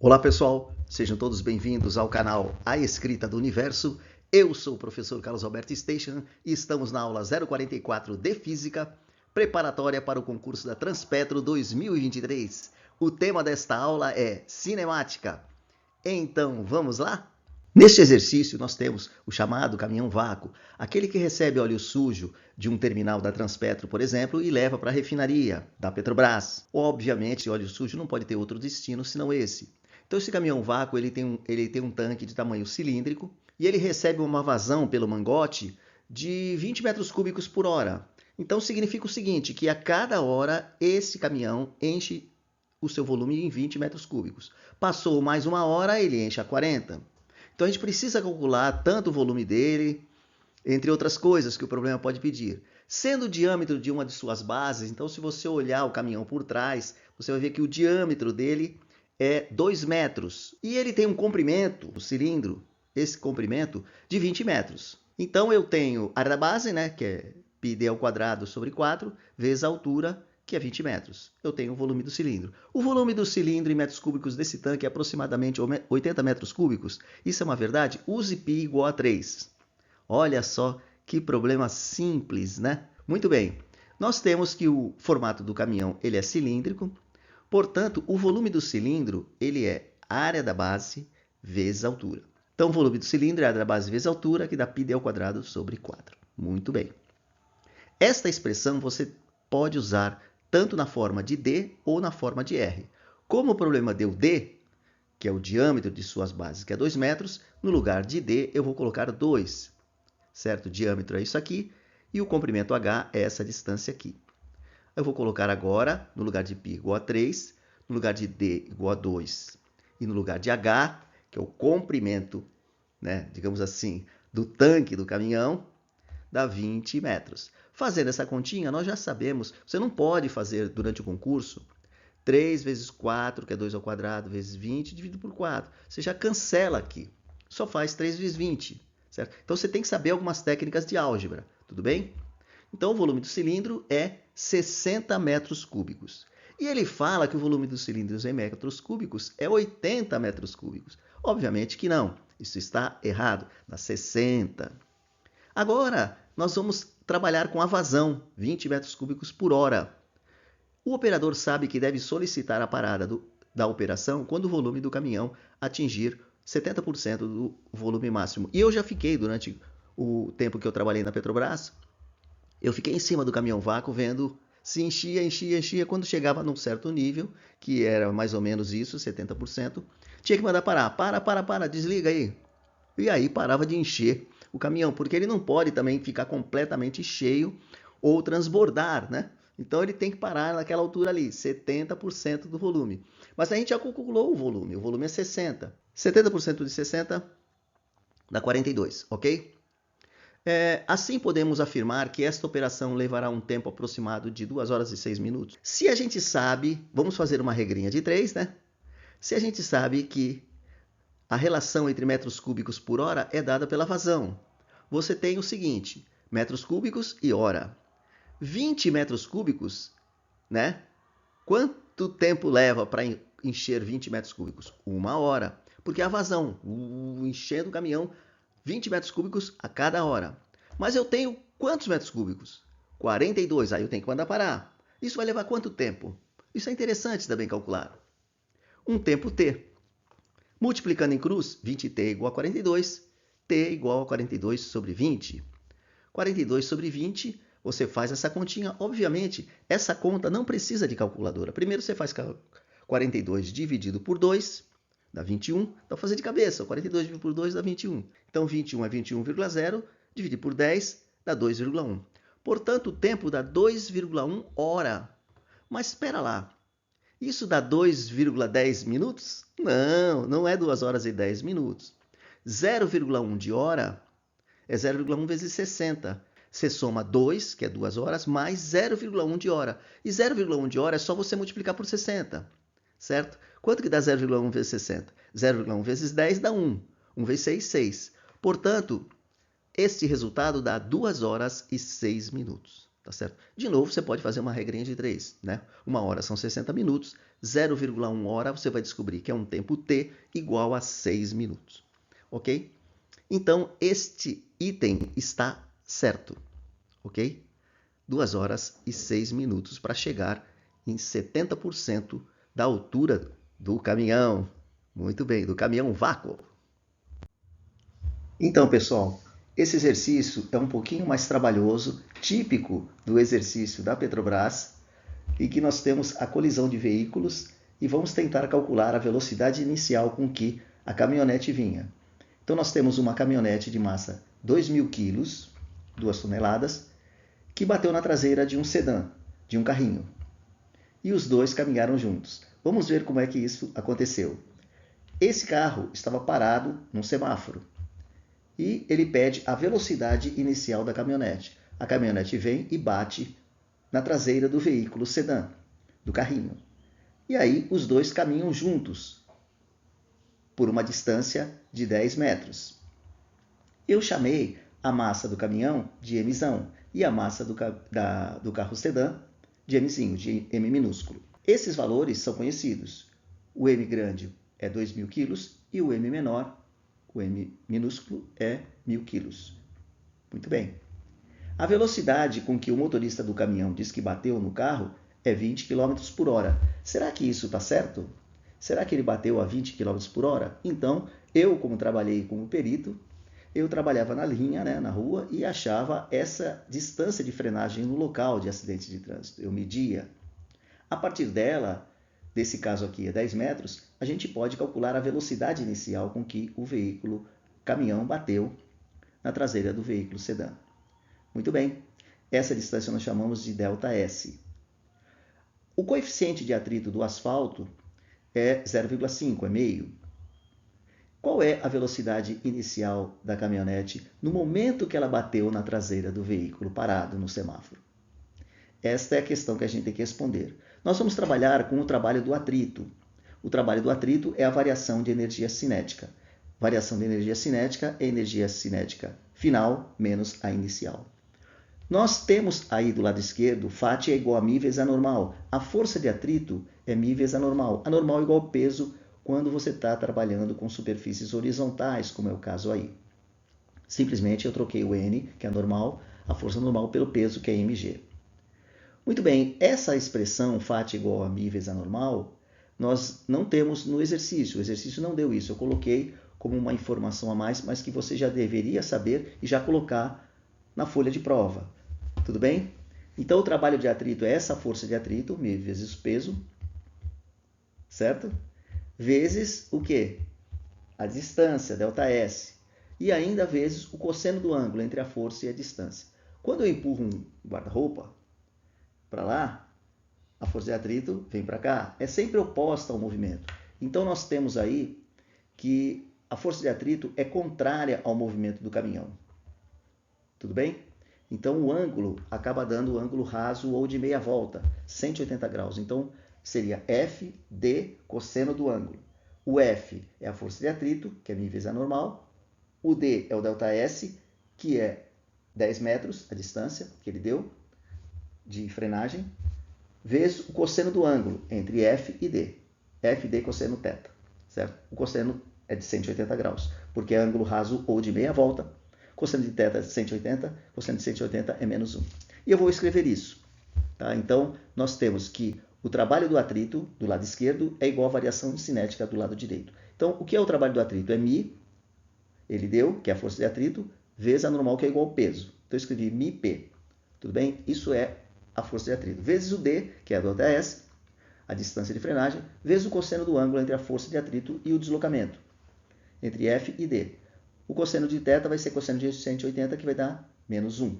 Olá pessoal, sejam todos bem-vindos ao canal A Escrita do Universo. Eu sou o professor Carlos Alberto Station e estamos na aula 044 de Física, preparatória para o concurso da Transpetro 2023. O tema desta aula é cinemática. Então, vamos lá? Neste exercício, nós temos o chamado caminhão vácuo, aquele que recebe óleo sujo de um terminal da Transpetro, por exemplo, e leva para a refinaria da Petrobras. Obviamente, óleo sujo não pode ter outro destino senão esse. Então, esse caminhão vácuo ele tem um tanque de tamanho cilíndrico e ele recebe uma vazão pelo mangote de 20 metros cúbicos por hora. Então, significa o seguinte, que a cada hora esse caminhão enche o seu volume em 20 metros cúbicos. Passou mais uma hora, ele enche a 40. Então, a gente precisa calcular tanto o volume dele, entre outras coisas que o problema pode pedir. Sendo o diâmetro de uma de suas bases, então se você olhar o caminhão por trás, você vai ver que o diâmetro dele é 2 metros. E ele tem um comprimento, o cilindro, esse comprimento, de 20 metros. Então eu tenho a área da base, né, que é πd ao quadrado sobre 4, vezes a altura, que é 20 metros. Eu tenho o volume do cilindro. O volume do cilindro em metros cúbicos desse tanque é aproximadamente 80 metros cúbicos. Isso é uma verdade? Use π igual a 3. Olha só que problema simples, né? Muito bem. Nós temos que o formato do caminhão ele é cilíndrico. Portanto, o volume do cilindro ele é área da base vezes a altura. Então, o volume do cilindro é área da base vezes a altura, que dá πd ao quadrado sobre 4. Muito bem. Esta expressão você pode usar tanto na forma de D ou na forma de R. Como o problema deu D, que é o diâmetro de suas bases, que é 2 metros, no lugar de D eu vou colocar 2. Certo? O diâmetro é isso aqui e o comprimento H é essa distância aqui. Eu vou colocar agora, no lugar de π igual a 3, no lugar de D igual a 2 e no lugar de H, que é o comprimento, né, digamos assim, do tanque do caminhão, dá 20 metros. Fazendo essa continha, nós já sabemos, você não pode fazer durante o concurso 3 vezes 4, que é 2 ao quadrado, vezes 20, dividido por 4. Você já cancela aqui. Só faz 3 vezes 20. Certo? Então você tem que saber algumas técnicas de álgebra. Tudo bem? Então o volume do cilindro é 60 metros cúbicos. E ele fala que o volume dos cilindros em metros cúbicos é 80 metros cúbicos. Obviamente que não. Isso está errado. Dá 60. Agora, nós vamos trabalhar com a vazão, 20 metros cúbicos por hora. O operador sabe que deve solicitar a parada da operação quando o volume do caminhão atingir 70% do volume máximo. E eu já fiquei, durante o tempo que eu trabalhei na Petrobras, eu fiquei em cima do caminhão vácuo vendo se enchia, enchia, enchia. Quando chegava num certo nível, que era mais ou menos isso, 70%, tinha que mandar parar. Para, desliga aí. E aí parava de encher o caminhão, porque ele não pode também ficar completamente cheio ou transbordar, né? Então ele tem que parar naquela altura ali, 70% do volume. Mas a gente já calculou o volume é 60. 70% de 60 dá 42, ok? Assim podemos afirmar que esta operação levará um tempo aproximado de 2 horas e 6 minutos. Se a gente sabe, vamos fazer uma regrinha de 3, né? Se a gente sabe que a relação entre metros cúbicos por hora é dada pela vazão. Você tem o seguinte, metros cúbicos e hora. 20 metros cúbicos, né? Quanto tempo leva para encher 20 metros cúbicos? 1 hora. Porque a vazão, enchendo o caminhão, 20 metros cúbicos a cada hora. Mas eu tenho quantos metros cúbicos? 42, aí eu tenho que mandar parar. Isso vai levar quanto tempo? Isso é interessante também calcular. Um tempo t. Multiplicando em cruz, 20t igual a 42, t igual a 42 sobre 20. 42 sobre 20, você faz essa continha. Obviamente, essa conta não precisa de calculadora. Primeiro você faz 42 dividido por 2, dá 21. Então, fazer de cabeça, 42 dividido por 2 dá 21. Então, 21 é 21,0, dividido por 10 dá 2,1. Portanto, o tempo dá 2,1 hora. Mas espera lá. Isso dá 2,10 minutos? Não, não é 2 horas e 10 minutos. 0,1 de hora é 0,1 vezes 60. Você soma 2, que é 2 horas, mais 0,1 de hora. E 0,1 de hora é só você multiplicar por 60, certo? Quanto que dá 0,1 vezes 60? 0,1 vezes 10 dá 1. 1 vezes 6, 6. Portanto, este resultado dá 2 horas e 6 minutos. Tá certo? De novo, você pode fazer uma regrinha de 3, né? 1 hora são 60 minutos, 0,1 hora, você vai descobrir que é um tempo t igual a 6 minutos. Ok? Então, este item está certo. Ok? 2 horas e 6 minutos para chegar em 70% da altura do caminhão. Muito bem, do caminhão vácuo. Então, pessoal, esse exercício é um pouquinho mais trabalhoso, típico do exercício da Petrobras, em que nós temos a colisão de veículos e vamos tentar calcular a velocidade inicial com que a caminhonete vinha. Então, nós temos uma caminhonete de massa 2.000 quilos, 2 toneladas, que bateu na traseira de um sedã, de um carrinho. E os dois caminharam juntos. Vamos ver como é que isso aconteceu. Esse carro estava parado num semáforo e ele pede a velocidade inicial da caminhonete. A caminhonete vem e bate na traseira do veículo sedã, do carrinho. E aí os dois caminham juntos por uma distância de 10 metros. Eu chamei a massa do caminhão de Mzão e a massa do carro sedã de Mzinho, de M minúsculo. Esses valores são conhecidos. O M grande é 2.000 quilos e o M menor, o M minúsculo, é 1.000 quilos. Muito bem. A velocidade com que o motorista do caminhão diz que bateu no carro é 20 km por hora. Será que isso está certo? Será que ele bateu a 20 km por hora? Então, eu, como trabalhei como perito, eu trabalhava na linha, na rua, e achava essa distância de frenagem no local de acidente de trânsito. Eu media. A partir dela, desse caso aqui é 10 metros, a gente pode calcular a velocidade inicial com que o veículo caminhão bateu na traseira do veículo sedã. Muito bem, essa distância nós chamamos de ΔS. O coeficiente de atrito do asfalto é 0,5, é meio. Qual é a velocidade inicial da caminhonete no momento que ela bateu na traseira do veículo parado no semáforo? Esta é a questão que a gente tem que responder. Nós vamos trabalhar com o trabalho do atrito. O trabalho do atrito é a variação de energia cinética. Variação de energia cinética é energia cinética final menos a inicial. Nós temos aí do lado esquerdo, Φ é igual a μ vezes a normal. A força de atrito é μ vezes a normal. A normal é igual ao peso quando você está trabalhando com superfícies horizontais, como é o caso aí. Simplesmente eu troquei o N, que é a normal, a força normal, pelo peso, que é mg. Muito bem, essa expressão Φ igual a μ vezes a normal, nós não temos no exercício. O exercício não deu isso. Eu coloquei como uma informação a mais, mas que você já deveria saber e já colocar na folha de prova. Tudo bem? Então, o trabalho de atrito é essa força de atrito, μ vezes o peso, certo? Vezes o quê? A distância, ΔS. E ainda vezes o cosseno do ângulo entre a força e a distância. Quando eu empurro um guarda-roupa para lá, a força de atrito vem para cá. É sempre oposta ao movimento. Então, nós temos aí que a força de atrito é contrária ao movimento do caminhão. Tudo bem? Então, o ângulo acaba dando o ângulo raso ou de meia volta, 180 graus. Então, seria F d cosseno do ângulo. O F é a força de atrito, que é μ vezes a normal. O D é o ΔS, que é 10 metros, a distância que ele deu de frenagem, vezes o cosseno do ângulo entre F e D. F, D, cosseno θ. Certo? O cosseno é de 180 graus, porque é ângulo raso ou de meia volta. Cosseno de θ é 180, cosseno de 180 é menos 1. E eu vou escrever isso. Tá? Então, nós temos que o trabalho do atrito do lado esquerdo é igual à variação cinética do lado direito. Então, o que é o trabalho do atrito? É μ, ele deu, que é a força de atrito, vezes a normal, que é igual ao peso. Então, eu escrevi μp. Tudo bem? Isso é a força de atrito. Vezes o d, que é a ΔS, a distância de frenagem, vezes o cosseno do ângulo entre a força de atrito e o deslocamento, entre F e D. O cosseno de θ vai ser cosseno de 180, que vai dar menos 1.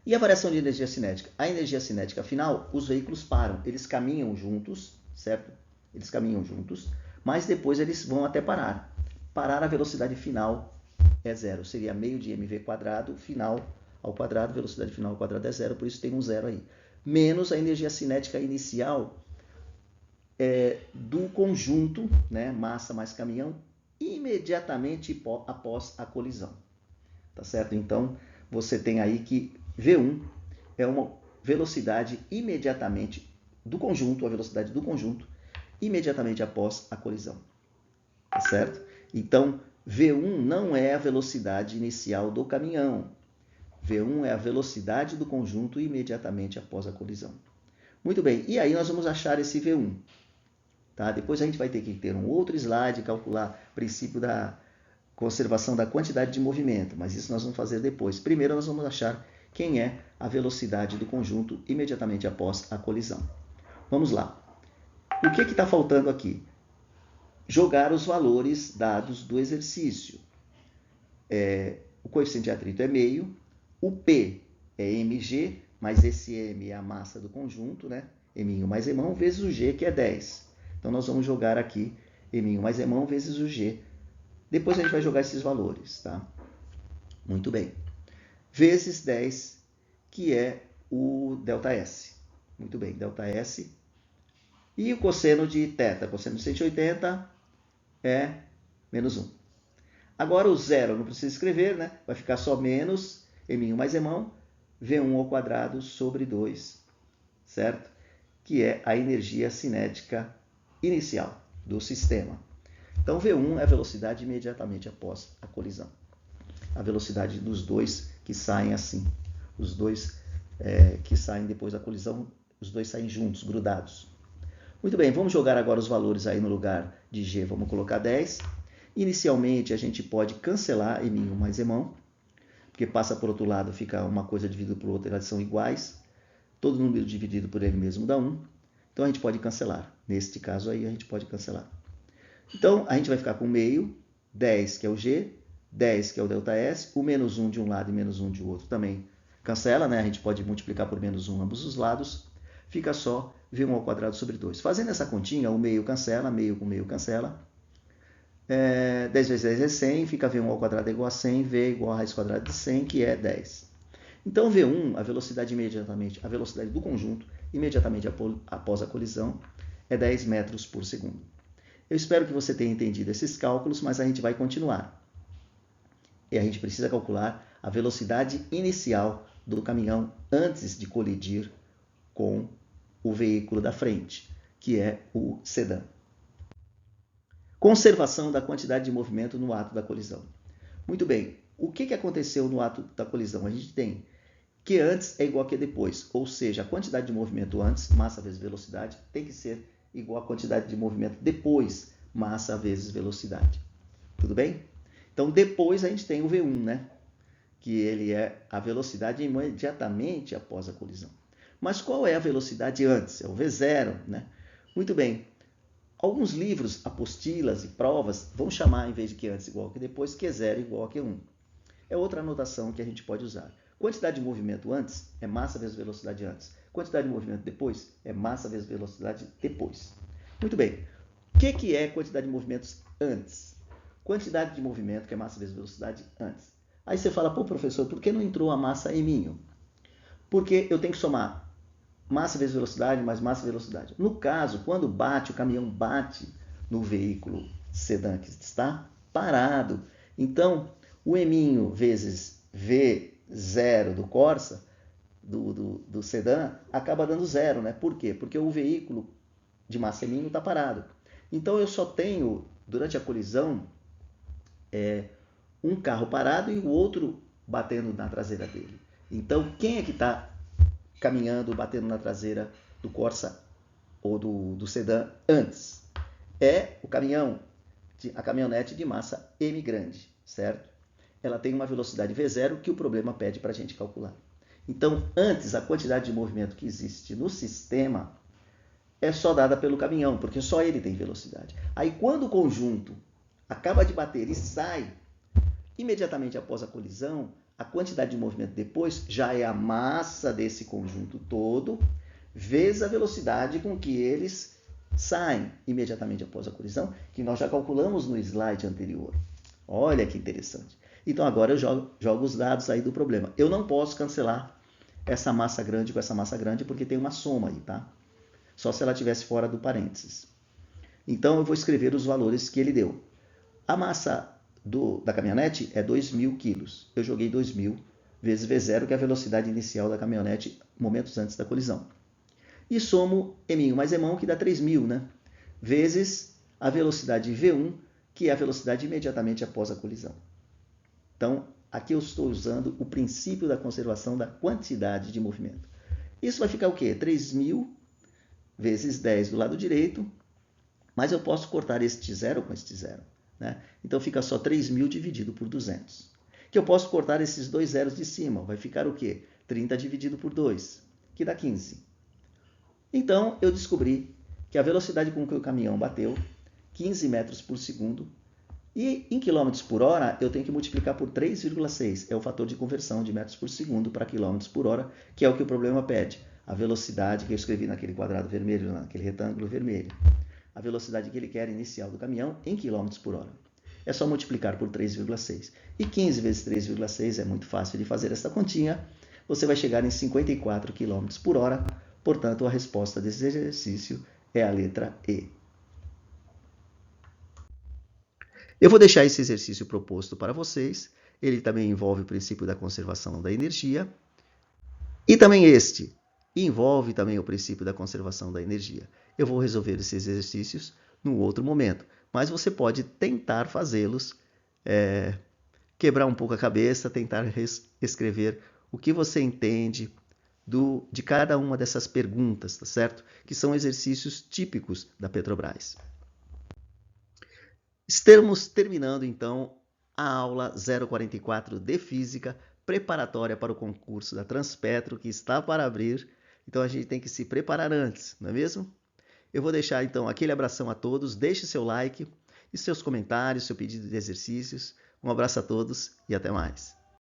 E a variação de energia cinética? A energia cinética final, os veículos param, eles caminham juntos, certo? Eles caminham juntos, mas depois eles vão até parar. Parar, a velocidade final é zero, seria meio de mv quadrado, final ao quadrado, velocidade final ao quadrado é zero, por isso tem um zero aí. Menos a energia cinética inicial do conjunto, massa mais caminhão, imediatamente após a colisão. Tá certo? Então, você tem aí que V1 é uma velocidade imediatamente do conjunto, a velocidade do conjunto, imediatamente após a colisão. Tá certo? Então, V1 não é a velocidade inicial do caminhão. V1 é a velocidade do conjunto imediatamente após a colisão. Muito bem, e aí nós vamos achar esse V1. Tá? Depois a gente vai ter que ter um outro slide, calcular o princípio da conservação da quantidade de movimento, mas isso nós vamos fazer depois. Primeiro nós vamos achar quem é a velocidade do conjunto imediatamente após a colisão. Vamos lá. O que está faltando aqui? Jogar os valores dados do exercício. O coeficiente de atrito é meio, o P é mg, mas esse m é a massa do conjunto, né? M1 mais M1 vezes o g, que é 10. Então nós vamos jogar aqui M1 mais M1 vezes o g. Depois a gente vai jogar esses valores, tá? Muito bem. Vezes 10, que é o ΔS. Muito bem, ΔS. E o cosseno de θ, cosseno de 180 é menos 1. Agora o zero não precisa escrever, né? Vai ficar só menos M1 mais M1, V1 ao quadrado sobre 2, certo? Que é a energia cinética inicial do sistema. Então, V1 é a velocidade imediatamente após a colisão. A velocidade dos dois que saem assim. Os dois que saem depois da colisão, os dois saem juntos, grudados. Muito bem, vamos jogar agora os valores aí no lugar de G. Vamos colocar 10. Inicialmente, a gente pode cancelar M1 mais M1, porque passa por outro lado, fica uma coisa dividida por outra, elas são iguais. Todo número dividido por ele mesmo dá 1. Então, a gente pode cancelar. Neste caso aí, a gente pode cancelar. Então, a gente vai ficar com meio, 10 que é o G, 10 que é o ΔS, o menos 1 de um lado e menos 1 de outro também cancela, né? A gente pode multiplicar por menos 1 ambos os lados. Fica só V1 ao quadrado sobre 2. Fazendo essa continha, o meio cancela, meio com meio cancela. 10 vezes 10 é 100, fica V1 ao quadrado é igual a 100, V igual a raiz quadrada de 100, que é 10. Então, V1, a velocidade do conjunto, imediatamente após a colisão, é 10 metros por segundo. Eu espero que você tenha entendido esses cálculos, mas a gente vai continuar. E a gente precisa calcular a velocidade inicial do caminhão antes de colidir com o veículo da frente, que é o sedã. Conservação da quantidade de movimento no ato da colisão. Muito bem, o que aconteceu no ato da colisão? A gente tem que antes é igual a que depois, ou seja, a quantidade de movimento antes, massa vezes velocidade, tem que ser igual à quantidade de movimento depois, massa vezes velocidade. Tudo bem? Então, depois a gente tem o V1, né? Que ele é a velocidade imediatamente após a colisão. Mas qual é a velocidade antes? É o V0, né? Muito bem. Alguns livros, apostilas e provas vão chamar, em vez de que antes igual a que depois, Q0 igual a Q1. É outra anotação que a gente pode usar. Quantidade de movimento antes é massa vezes velocidade antes. Quantidade de movimento depois é massa vezes velocidade depois. Muito bem. O que é quantidade de movimentos antes? Quantidade de movimento, que é massa vezes velocidade, antes. Aí você fala, pô, professor, por que não entrou a massa M? Porque eu tenho que somar massa vezes velocidade mais massa vezes velocidade. No caso, quando o caminhão bate no veículo sedã que está parado. Então, o M vezes V0 do Corsa, do sedã, acaba dando zero, né? Por quê? Porque o veículo de massa M está parado. Então, eu só tenho, durante a colisão, um carro parado e o outro batendo na traseira dele. Então, quem é que está caminhando, batendo na traseira do Corsa ou do sedã antes? É o caminhão, a caminhonete de massa M grande, certo? Ela tem uma velocidade V0 que o problema pede para a gente calcular. Então, antes, a quantidade de movimento que existe no sistema é só dada pelo caminhão, porque só ele tem velocidade. Aí, quando o conjunto acaba de bater e sai, imediatamente após a colisão, a quantidade de movimento depois já é a massa desse conjunto todo, vezes a velocidade com que eles saem imediatamente após a colisão, que nós já calculamos no slide anterior. Olha que interessante. Então, agora eu jogo os dados aí do problema. Eu não posso cancelar essa massa grande com essa massa grande, porque tem uma soma aí, tá? Só se ela estivesse fora do parênteses. Então, eu vou escrever os valores que ele deu. A massa da caminhonete é 2.000 quilos. Eu joguei 2.000 vezes V0, que é a velocidade inicial da caminhonete momentos antes da colisão. e somo M1 mais M1, que dá 3.000, né? Vezes a velocidade V1, que é a velocidade imediatamente após a colisão. Então, aqui eu estou usando o princípio da conservação da quantidade de movimento. Isso vai ficar o quê? 3.000 vezes 10 do lado direito, mas eu posso cortar este zero com este zero, né? Então fica só 3.000 dividido por 200. Que eu posso cortar esses dois zeros de cima, vai ficar o quê? 30 dividido por 2, que dá 15. Então eu descobri que a velocidade com que o caminhão bateu, 15 metros por segundo, e em quilômetros por hora eu tenho que multiplicar por 3,6, é o fator de conversão de metros por segundo para quilômetros por hora, que é o que o problema pede. A velocidade que eu escrevi naquele quadrado vermelho, naquele retângulo vermelho. A velocidade que ele quer inicial do caminhão em quilômetros por hora. É só multiplicar por 3,6. E 15 vezes 3,6 é muito fácil de fazer essa continha. Você vai chegar em 54 km por hora. Portanto, a resposta desse exercício é a letra E. Eu vou deixar esse exercício proposto para vocês. Ele também envolve o princípio da conservação da energia. E também este envolve também o princípio da conservação da energia. Eu vou resolver esses exercícios num outro momento, mas você pode tentar fazê-los, quebrar um pouco a cabeça, tentar escrever o que você entende de cada uma dessas perguntas, tá certo? Que são exercícios típicos da Petrobras. Estamos terminando, então, a aula 044 de Física, preparatória para o concurso da Transpetro, que está para abrir. Então, a gente tem que se preparar antes, não é mesmo? Eu vou deixar, então, aquele abração a todos. Deixe seu like e seus comentários, seu pedido de exercícios. Um abraço a todos e até mais.